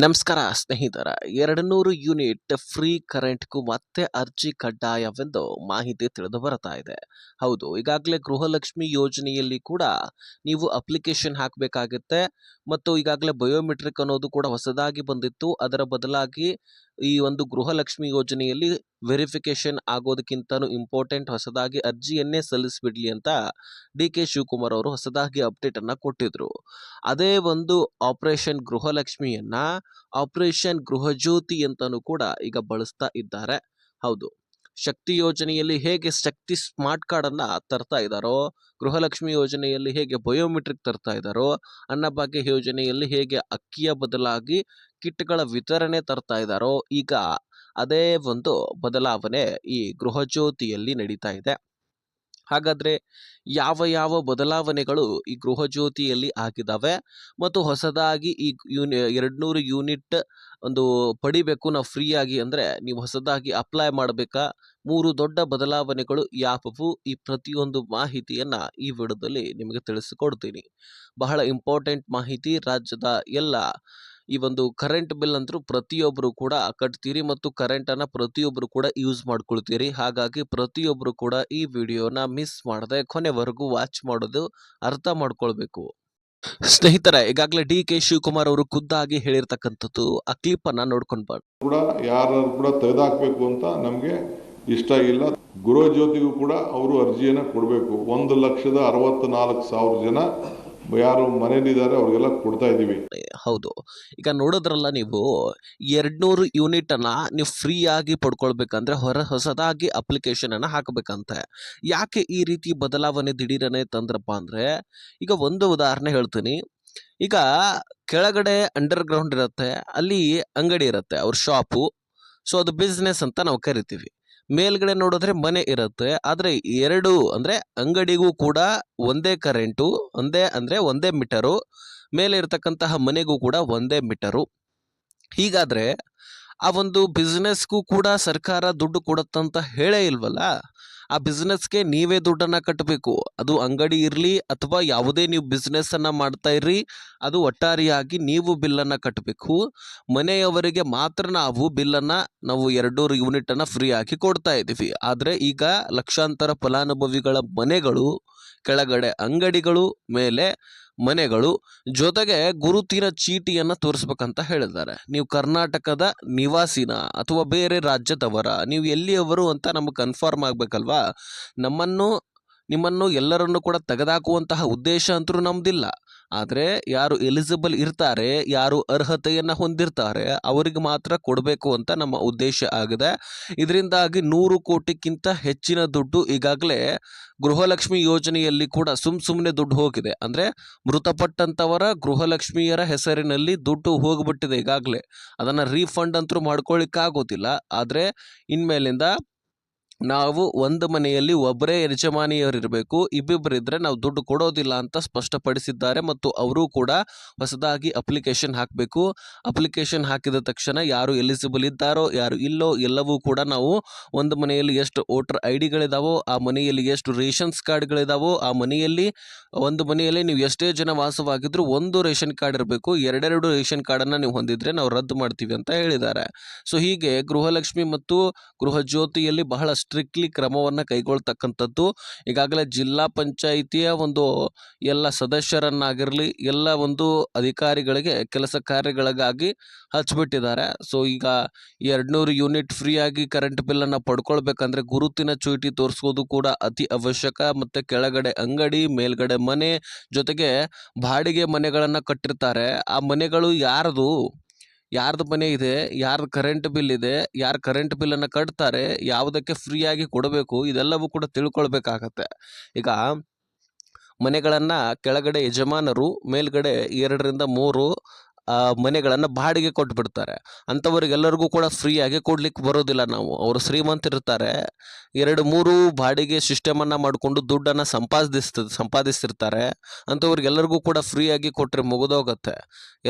ನಮಸ್ಕಾರ ಸ್ನೇಹಿತರ 200 unit free ಕರೆಂಟ್‌ಗೂ ಮತ್ತೆ ಅರ್ಜಿ ಕಡ್ಡಾಯವೆಂದು ಮಾಹಿತಿ ತಿಳಿದು ಬರ್ತಾ ಇದೆ. ಹೌದು, ಈಗಾಗಲೇ ಗೃಹಲಕ್ಷ್ಮಿ ಯೋಜನೆಯಲ್ಲಿ ಕೂಡ ನೀವು ಅಪ್ಲಿಕೇಶನ್ ಹಾಕಬೇಕಾಗುತ್ತೆ ಮತ್ತು ಈಗಾಗಲೇ ಬಯೋಮೆಟ್ರಿಕ್ ಅನ್ನೋದು ಕೂಡ ಹೊಸದಾಗಿ ಬಂದಿತ್ತು. ಅದರ ಬದಲಾಗಿ ಈ ಒಂದು ಗೃಹಲಕ್ಷ್ಮಿ ಯೋಜನೆಯಲ್ಲಿ ವೆರಿಫಿಕೇಶನ್ ಆಗೋದಕ್ಕಿಂತನೂ ಇಂಪಾರ್ಟೆಂಟ್ ಹೊಸದಾಗಿ ಅರ್ಜಿಯನ್ನೇ ಸಲ್ಲಿಸಿಬಿಡ್ಲಿ ಅಂತ ಡಿ.ಕೆ. ಶಿವಕುಮಾರ್ ಅವರು ಹೊಸದಾಗಿ ಅಪ್ಡೇಟ್ ಅನ್ನ ಕೊಟ್ಟಿದ್ರು. ಅದೇ ಒಂದು ಆಪರೇಷನ್ ಗೃಹಲಕ್ಷ್ಮಿಯನ್ನ ಆಪರೇಷನ್ ಗೃಹಜ್ಯೋತಿ ಅಂತಾನೂ ಕೂಡ ಈಗ ಬಳಸ್ತಾ ಇದ್ದಾರೆ. ಹೌದು, ಶಕ್ತಿ ಯೋಜನೆಯಲ್ಲಿ ಹೇಗೆ ಶಕ್ತಿ ಸ್ಮಾರ್ಟ್ ಕಾರ್ಡ್ ಅನ್ನ ತರ್ತಾ ಇದ್ದಾರೋ, ಗೃಹಲಕ್ಷ್ಮಿ ಯೋಜನೆಯಲ್ಲಿ ಹೇಗೆ ಬಯೋಮೆಟ್ರಿಕ್ ತರ್ತಾ ಇದ್ದಾರೋ, ಅನ್ನಭಾಗ್ಯ ಯೋಜನೆಯಲ್ಲಿ ಹೇಗೆ ಅಕ್ಕಿಯ ಬದಲಾಗಿ ಕಿಟ್ಗಳ ವಿತರಣೆ ತರ್ತಾ ಇದ್ದಾರೋ, ಈಗ ಅದೇ ಒಂದು ಬದಲಾವಣೆ ಈ ಗೃಹಜ್ಯೋತಿಯಲ್ಲಿ ನಡೀತಾ ಇದೆ. ಹಾಗಾದ್ರೆ ಯಾವ ಯಾವ ಬದಲಾವಣೆಗಳು ಈ ಗೃಹಜ್ಯೋತಿಯಲ್ಲಿ ಆಗಿದ್ದಾವೆ ಮತ್ತು ಹೊಸದಾಗಿ ಈ 200 ಯೂನಿಟ್ ಒಂದು ಪಡಿಬೇಕು ನಾವು ಫ್ರೀ ಆಗಿ ಅಂದ್ರೆ ನೀವು ಹೊಸದಾಗಿ ಅಪ್ಲೈ ಮಾಡಬೇಕಾ? 3 ದೊಡ್ಡ ಬದಲಾವಣೆಗಳು ಯಾವುವು? ಈ ಪ್ರತಿಯೊಂದು ಮಾಹಿತಿಯನ್ನ ಈ ವಿಡಿಯೋದಲ್ಲಿ ನಿಮಗೆ ತಿಳಿಸಿಕೊಡ್ತೀನಿ. ಬಹಳ ಇಂಪಾರ್ಟೆಂಟ್ ಮಾಹಿತಿ. ರಾಜ್ಯದ ಎಲ್ಲ ಈ ಒಂದು ಕರೆಂಟ್ ಬಿಲ್ ಅಂತೂ ಪ್ರತಿಯೊಬ್ಬರು ಕೂಡ ಕಟ್ತೀರಿ ಮತ್ತು ಕರೆಂಟನ್ನು ಪ್ರತಿಯೊಬ್ಬರು ಕೂಡ ಯೂಸ್ ಮಾಡ್ಕೊಳ್ತೀರಿ. ಹಾಗಾಗಿ ಪ್ರತಿಯೊಬ್ಬರು ಕೂಡ ಈ ವಿಡಿಯೋನ ಮಿಸ್ ಮಾಡದೆ ಕೊನೆವರೆಗೂ ವಾಚ್ ಮಾಡೋದು ಅರ್ಥ ಮಾಡ್ಕೊಳ್ಬೇಕು. ಸ್ನೇಹಿತರೆ, ಈಗಾಗಲೇ ಡಿ.ಕೆ. ಶಿವಕುಮಾರ್ ಅವರು ಖುದ್ದಾಗಿ ಹೇಳಿರ್ತಕ್ಕಂಥದ್ದು ಆ ಕ್ಲಿಪ್ ಅನ್ನ ನೋಡ್ಕೊಂಡು ಬನ್ನಿ. ಕೂಡ ಯಾರು ಕೂಡ ತೆಗೆದಾಕಬೇಕು ಅಂತ ನಮಗೆ ಇಷ್ಟ ಇಲ್ಲ. ಗೃಹಜ್ಯೋತಿಗೂ ಕೂಡ ಅವರು ಅರ್ಜಿಯನ್ನು ಕೊಡಬೇಕು. 1,64,000 ಜನ ಯಾರು ಮನೆಯಲ್ಲಿದ್ದಾರೆ ಅವ್ರಿಗೆಲ್ಲ ಕೊಡ್ತಾ ಇದ್ದೀವಿ. ಹೌದು, ಈಗ ನೋಡೋದ್ರಲ್ಲ, ನೀವು 200 ಯೂನಿಟ್ ಅನ್ನ ನೀವು ಫ್ರೀ ಆಗಿ ಪಡ್ಕೊಳ್ಬೇಕಂದ್ರೆ ಹೊಸದಾಗಿ ಅಪ್ಲಿಕೇಶನ್ ಅನ್ನ ಹಾಕಬೇಕಂತೆ. ಯಾಕೆ ಈ ರೀತಿ ಬದಲಾವಣೆ ದಿಢೀರನೆ ತಂದ್ರಪ್ಪ ಅಂದ್ರೆ, ಈಗ ಒಂದು ಉದಾಹರಣೆ ಹೇಳ್ತೀನಿ. ಈಗ ಕೆಳಗಡೆ ಅಂಡರ್ ಗ್ರೌಂಡ್ ಇರುತ್ತೆ, ಅಲ್ಲಿ ಅಂಗಡಿ ಇರುತ್ತೆ, ಅವ್ರ ಶಾಪು. ಸೊ ಅದು ಬಿಸ್ನೆಸ್ ಅಂತ ನಾವು ಕರಿತೀವಿ. ಮೇಲ್ಗಡೆ ನೋಡಿದ್ರೆ ಮನೆ ಇರುತ್ತೆ. ಆದ್ರೆ ಎರಡು ಅಂದ್ರೆ ಅಂಗಡಿಗೂ ಕೂಡ ಒಂದೇ ಕರೆಂಟು, ಒಂದೇ ಮೀಟರು, ಮೇಲೆ ಇರತಕ್ಕಂತಹ ಮನೆಗೂ ಕೂಡ ಒಂದೇ ಮೀಟರು. ಹೀಗಾದ್ರೆ ಆ ಒಂದು ಬಿಸ್ನೆಸ್ಗೂ ಕೂಡ ಸರ್ಕಾರ ದುಡ್ಡು ಕೊಡುತ್ತಂತ ಹೇಳೇ ಇಲ್ವಲ್ಲ. ಆ ಬಿಸ್ನೆಸ್ಗೆ ನೀವೇ ದುಡ್ಡನ್ನ ಕಟ್ಟಬೇಕು. ಅದು ಅಂಗಡಿ ಇರಲಿ ಅಥವಾ ಯಾವುದೇ ನೀವು ಬಿಸ್ನೆಸ್ ಅನ್ನ ಮಾಡ್ತಾ ಇರ್ರಿ, ಅದು ಒಟ್ಟಾರೆಯಾಗಿ ನೀವು ಬಿಲ್ಲನ್ನು ಕಟ್ಟಬೇಕು. ಮನೆಯವರಿಗೆ ಮಾತ್ರ ನಾವು ಬಿಲ್ಲನ್ನು 200 ಯೂನಿಟ್ ಅನ್ನ ಫ್ರೀ ಆಗಿ ಕೊಡ್ತಾ ಇದ್ದೀವಿ. ಆದರೆ ಈಗ ಲಕ್ಷಾಂತರ ಫಲಾನುಭವಿಗಳ ಮನೆಗಳು, ಕೆಳಗಡೆ ಅಂಗಡಿಗಳು, ಮೇಲೆ ಮನೆಗಳು, ಜೊತೆಗೆ ಗುರುತಿನ ಚೀಟಿಯನ್ನು ತೋರಿಸ್ಬೇಕಂತ ಹೇಳಿದ್ದಾರೆ. ನೀವು ಕರ್ನಾಟಕದ ನಿವಾಸಿನ ಅಥವಾ ಬೇರೆ ರಾಜ್ಯದವರ, ನೀವು ಎಲ್ಲಿಯವರು ಅಂತ ನಮಗೆ ಕನ್ಫರ್ಮ್ ಆಗಬೇಕಲ್ವಾ. ನಿಮ್ಮನ್ನು ಎಲ್ಲರನ್ನು ಕೂಡ ತೆಗೆದಾಕುವಂತಹ ಉದ್ದೇಶ ಅಂತೂ ನಮ್ದಿಲ್ಲ. ಆದರೆ ಯಾರು ಎಲಿಜಿಬಲ್ ಇರ್ತಾರೆ, ಯಾರು ಅರ್ಹತೆಯನ್ನು ಹೊಂದಿರ್ತಾರೆ, ಅವರಿಗೆ ಮಾತ್ರ ಕೊಡಬೇಕು ಅಂತ ನಮ್ಮ ಉದ್ದೇಶ ಆಗಿದೆ. ಇದರಿಂದಾಗಿ 100 ಕೋಟಿಗಿಂತ ಹೆಚ್ಚಿನ ದುಡ್ಡು ಈಗಾಗಲೇ ಗೃಹಲಕ್ಷ್ಮಿ ಯೋಜನೆಯಲ್ಲಿ ಕೂಡ ಸುಮ್ಮನೆ ದುಡ್ಡು ಹೋಗಿದೆ. ಅಂದರೆ ಮೃತಪಟ್ಟಂಥವರ ಗೃಹಲಕ್ಷ್ಮಿಯರ ಹೆಸರಿನಲ್ಲಿ ದುಡ್ಡು ಹೋಗ್ಬಿಟ್ಟಿದೆ ಈಗಾಗಲೇ. ಅದನ್ನು ರೀಫಂಡ್ ಅಂತೂ ಮಾಡ್ಕೊಳ್ಳಿಕ್ಕಾಗೋದಿಲ್ಲ. ಆದರೆ ಇನ್ಮೇಲಿಂದ ನಾವು ಒಂದು ಮನೆಯಲ್ಲಿ ಒಬ್ಬರೇ ಯಜಮಾನಿಯರಿರಬೇಕು, ಇಬ್ಬಿಬ್ಬರಿದ್ರೆ ನಾವು ದುಡ್ಡು ಕೊಡೋದಿಲ್ಲ ಅಂತ ಸ್ಪಷ್ಟಪಡಿಸಿದ್ದಾರೆ. ಮತ್ತು ಅವರು ಕೂಡ ಹೊಸದಾಗಿ ಅಪ್ಲಿಕೇಶನ್ ಹಾಕಬೇಕು. ಅಪ್ಲಿಕೇಶನ್ ಹಾಕಿದ ತಕ್ಷಣ ಯಾರು ಎಲಿಜಿಬಲ್ ಇದ್ದಾರೋ ಯಾರು ಇಲ್ಲೋ ಎಲ್ಲವೂ ಕೂಡ ನಾವು ಒಂದು ಮನೆಯಲ್ಲಿ ಎಷ್ಟು ವೋಟರ್ ID-ಗಳಿದಾವೋ, ಆ ಮನೆಯಲ್ಲಿ ಎಷ್ಟು ರೇಷನ್ಸ್ ಕಾರ್ಡ್ಗಳಿದಾವೋ, ಆ ಮನೆಯಲ್ಲಿ ಒಂದು ಮನೆಯಲ್ಲಿ ನೀವು ಎಷ್ಟೇ ಜನ ವಾಸವಾಗಿದ್ರು ಒಂದು ರೇಷನ್ ಕಾರ್ಡ್ ಇರಬೇಕು. 2 ರೇಷನ್ ಕಾರ್ಡನ್ನು ನೀವು ಹೊಂದಿದ್ರೆ ನಾವು ರದ್ದು ಮಾಡ್ತೀವಿ ಅಂತ ಹೇಳಿದ್ದಾರೆ. ಸೊ ಹೀಗೆ ಗೃಹಲಕ್ಷ್ಮಿ ಮತ್ತು ಗೃಹಜ್ಯೋತಿಯಲ್ಲಿ ಬಹಳ ಸ್ಟ್ರಿಕ್ಟ್ಲಿ ಕ್ರಮವನ್ನು ಕೈಗೊಳ್ತಕ್ಕಂಥದ್ದು. ಈಗಾಗಲೇ ಜಿಲ್ಲಾ ಪಂಚಾಯಿತಿಯ ಒಂದು ಎಲ್ಲ ಸದಸ್ಯರನ್ನಾಗಿರಲಿ, ಎಲ್ಲ ಒಂದು ಅಧಿಕಾರಿಗಳಿಗೆ ಕೆಲಸ ಕಾರ್ಯಗಳಿಗಾಗಿ ಹಚ್ಚಿಬಿಟ್ಟಿದ್ದಾರೆ. ಸೊ ಈಗ 200 ಯೂನಿಟ್ ಫ್ರೀ ಆಗಿ ಕರೆಂಟ್ ಬಿಲ್ಲನ್ನು ಪಡ್ಕೊಳ್ಬೇಕಂದ್ರೆ ಗುರುತಿನ ಚೀಟಿ ತೋರಿಸೋದು ಕೂಡ ಅತಿ ಅವಶ್ಯಕ. ಮತ್ತು ಕೆಳಗಡೆ ಅಂಗಡಿ, ಮೇಲ್ಗಡೆ ಮನೆ, ಜೊತೆಗೆ ಬಾಡಿಗೆ ಮನೆಗಳನ್ನು ಕಟ್ಟಿರ್ತಾರೆ. ಆ ಮನೆಗಳು ಯಾರ್ದು ಮನೆ ಇದೆ, ಯಾರ್ದು ಕರೆಂಟ್ ಬಿಲ್ ಇದೆ, ಯಾರು ಕರೆಂಟ್ ಬಿಲ್ಲನ್ನು ಕಟ್ತಾರೆ, ಯಾವುದಕ್ಕೆ ಫ್ರೀಯಾಗಿ ಕೊಡಬೇಕು, ಇದೆಲ್ಲವೂ ಕೂಡ ತಿಳ್ಕೊಳ್ಬೇಕಾಗತ್ತೆ. ಈಗ ಮನೆಗಳನ್ನು ಕೆಳಗಡೆ ಯಜಮಾನರು, ಮೇಲ್ಗಡೆ 2 ರಿಂದ 3 ಮನೆಗಳನ್ನು ಬಾಡಿಗೆ ಕೊಟ್ಬಿಡ್ತಾರೆ. ಅಂಥವ್ರಿಗೆಲ್ಲರಿಗೂ ಕೂಡ ಫ್ರೀಯಾಗಿ ಕೊಡ್ಲಿಕ್ಕೆ ಬರೋದಿಲ್ಲ. ಅವರು ಶ್ರೀಮಂತರಿರ್ತಾರೆ, 2-3 ಬಾಡಿಗೆ ಸಿಸ್ಟಮನ್ನು ಮಾಡಿಕೊಂಡು ದುಡ್ಡನ್ನು ಸಂಪಾದಿಸ್ತಿರ್ತಾರೆ. ಅಂಥವ್ರಿಗೆಲ್ಲರಿಗೂ ಕೂಡ ಫ್ರೀಯಾಗಿ ಕೊಟ್ಟರೆ ಮುಗಿದೋಗತ್ತೆ.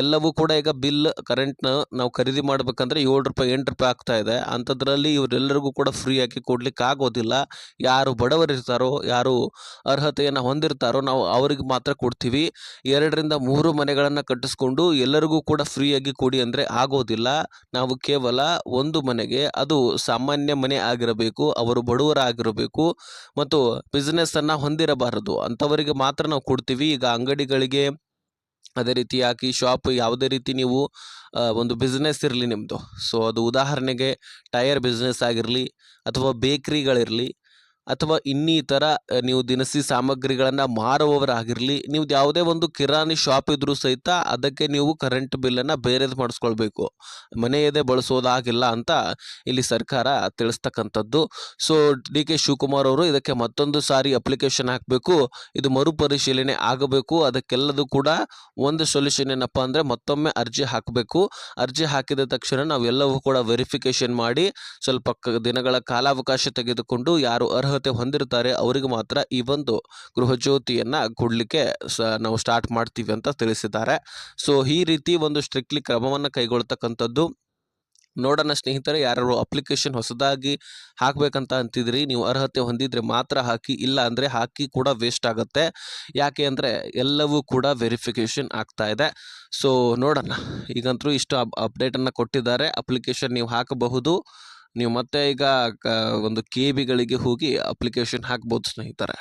ಎಲ್ಲವೂ ಕೂಡ ಈಗ ಬಿಲ್ ಕರೆಂಟ್ನ ನಾವು ಖರೀದಿ ಮಾಡಬೇಕಂದ್ರೆ 7 ರೂಪಾಯಿ 8 ರೂಪಾಯಿ ಆಗ್ತಾ ಇದೆ. ಅಂಥದ್ರಲ್ಲಿ ಇವರೆಲ್ಲರಿಗೂ ಕೂಡ ಫ್ರೀಯಾಗಿ ಕೊಡ್ಲಿಕ್ಕೆ ಆಗೋದಿಲ್ಲ. ಯಾರು ಬಡವರಿರ್ತಾರೋ, ಯಾರು ಅರ್ಹತೆಯನ್ನು ಹೊಂದಿರ್ತಾರೋ ನಾವು ಅವ್ರಿಗೆ ಮಾತ್ರ ಕೊಡ್ತೀವಿ. 2 ರಿಂದ 3 ಮನೆಗಳನ್ನು ಕಟ್ಟಿಸ್ಕೊಂಡು ಎಲ್ಲರೂ ಎಲ್ಲರಿಗೂ ಕೂಡ ಫ್ರೀಯಾಗಿ ಕೊಡಿ ಅಂದರೆ ಆಗೋದಿಲ್ಲ. ನಾವು ಕೇವಲ ಒಂದು ಮನೆಗೆ, ಅದು ಸಾಮಾನ್ಯ ಮನೆ ಆಗಿರಬೇಕು, ಅವರು ಬಡವರಾಗಿರಬೇಕು ಮತ್ತು ಬಿಸ್ನೆಸ್ಸನ್ನು ಹೊಂದಿರಬಾರದು, ಅಂಥವರಿಗೆ ಮಾತ್ರ ನಾವು ಕೊಡ್ತೀವಿ. ಈಗ ಅಂಗಡಿಗಳಿಗೆ, ಅದೇ ರೀತಿಯಾಗಿ ಶಾಪ್, ಯಾವುದೇ ರೀತಿ ನೀವು ಒಂದು ಬಿಸ್ನೆಸ್ ಇರಲಿ ನಿಮ್ಮದು, ಸೊ ಅದು ಉದಾಹರಣೆಗೆ ಟೈರ್ ಬಿಸ್ನೆಸ್ ಆಗಿರಲಿ ಅಥವಾ ಬೇಕ್ರಿಗಳಿರಲಿ ಅಥವಾ ಇನ್ನಿತರ ನೀವು ದಿನಸಿ ಸಾಮಗ್ರಿಗಳನ್ನು ಮಾರುವವರಾಗಿರಲಿ, ನೀವು ಯಾವುದೇ ಒಂದು ಕಿರಾಣಿ ಶಾಪ್ ಇದ್ರೂ ಸಹಿತ ಅದಕ್ಕೆ ನೀವು ಕರೆಂಟ್ ಬಿಲ್ಲನ್ನು ಬೇರೆದು ಮಾಡಿಸ್ಕೊಳ್ಬೇಕು, ಮನೆಯದೇ ಬಳಸೋದಾಗಿಲ್ಲ ಅಂತ ಇಲ್ಲಿ ಸರ್ಕಾರ ತಿಳಿಸ್ತಕ್ಕಂಥದ್ದು. ಸೊ ಡಿ ಕೆ ಶಿವಕುಮಾರ್ ಅವರು ಇದಕ್ಕೆ ಮತ್ತೊಂದು ಸಾರಿ ಅಪ್ಲಿಕೇಶನ್ ಹಾಕಬೇಕು, ಇದು ಮರುಪರಿಶೀಲನೆ ಆಗಬೇಕು. ಅದಕ್ಕೆಲ್ಲದೂ ಕೂಡ ಒಂದು ಸೊಲ್ಯೂಷನ್ ಏನಪ್ಪ ಅಂದರೆ ಮತ್ತೊಮ್ಮೆ ಅರ್ಜಿ ಹಾಕಬೇಕು. ಅರ್ಜಿ ಹಾಕಿದ ತಕ್ಷಣ ನಾವೆಲ್ಲವೂ ಕೂಡ ವೆರಿಫಿಕೇಷನ್ ಮಾಡಿ ಸ್ವಲ್ಪ ದಿನಗಳ ಕಾಲಾವಕಾಶ ತೆಗೆದುಕೊಂಡು ಯಾರು ಅರ್ಹತೆ ಹೊಂದಿರ್ತಾರೆ ಅವರಿಗೆ ಮಾತ್ರ ಈ ಒಂದು ಗೃಹಜ್ಯೋತಿಯನ್ನು ಕೊಡಲಿಕ್ಕೆ ನಾವು ಸ್ಟಾರ್ಟ್ ಮಾಡ್ತೀವಿ ಅಂತ ತಿಳಿಸಿದ್ದಾರೆ. ಸೊ ಈ ರೀತಿ ಒಂದು ಸ್ಟ್ರಿಕ್ಟ್ಲಿ ಕ್ರಮವನ್ನು ಕೈಗೊಳ್ತಕ್ಕಂಥದ್ದು. ನೋಡೋಣ ಸ್ನೇಹಿತರೆ, ಯಾರು ಅಪ್ಲಿಕೇಶನ್ ಹೊಸದಾಗಿ ಹಾಕಬೇಕಂತ ಅಂತಿದ್ರಿ, ನೀವು ಅರ್ಹತೆ ಹೊಂದಿದ್ರೆ ಮಾತ್ರ ಹಾಕಿ, ಇಲ್ಲ ಅಂದರೆ ಹಾಕಿ ಕೂಡ ವೇಸ್ಟ್ ಆಗುತ್ತೆ. ಯಾಕೆ ಅಂದರೆ ಎಲ್ಲವೂ ಕೂಡ ವೆರಿಫಿಕೇಷನ್ ಆಗ್ತಾ ಇದೆ. ಸೊ ನೋಡೋಣ, ಈಗಂತೂ ಇಷ್ಟು ಅಪ್ಡೇಟನ್ನು ಕೊಟ್ಟಿದ್ದಾರೆ. ಅಪ್ಲಿಕೇಶನ್ ನೀವು ಹಾಕಬಹುದು. ನೀವು ಮತ್ತೆ ಈಗ ಒಂದು ಕೆ ಬಿಗಳಿಗೆ ಹೋಗಿ ಅಪ್ಲಿಕೇಶನ್ ಹಾಕ್ಬೋದು ಸ್ನೇಹಿತರೆ.